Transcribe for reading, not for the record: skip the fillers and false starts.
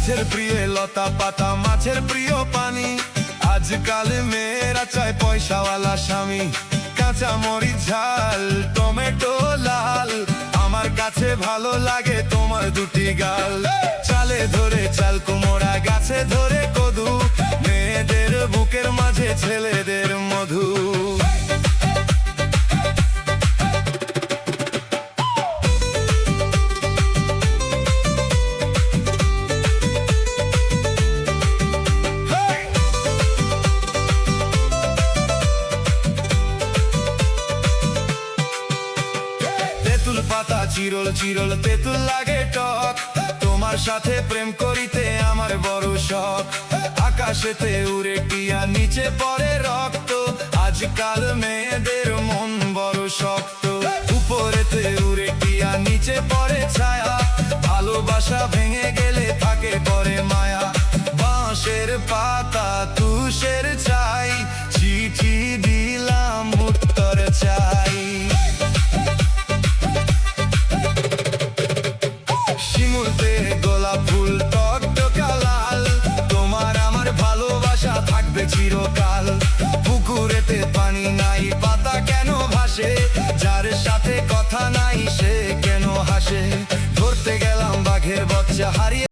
গাছের প্রিয় লতা পাতা, মাছের প্রিয় পানি। আজকাল মেয়েরা চায় পয়সাওয়ালা স্বামী। কাঁচা মরিচ ঝাল, টমেটো লাল, আমার কাছে ভালো লাগে তোমার দুটি গাল। চালে ধরে চাল কুমড়া, গাছে ধরে কদু, মেয়েদের বুকের মাঝে ছেলেদের মধু। তেঁতুল পাতা চিরল চিরল, তেঁতুল লাগে টক, তোমার সাথে প্রেম করিতে আমার বড় শখ। আকাশেতে উড়ে টিয়া, নিচে পড়ে রক্ত, আজকাল মেয়েদের মন বড় শক্ত। উপরেতে উড়ে টিয়া, নিচে পড়ে ছায়া, ভালোবাসা ভেঙে গেলে থাকে পরে মায়া। বাঁশের পাতা তুষের চাই, চিঠি দিলাম উত্তর চাই। শিমুলতে গোলাপ ফুল টকটকা লাল, তোমার আমার ভালোবাসা থাকবে চিরকাল। পুকুরেতে পানি নাই।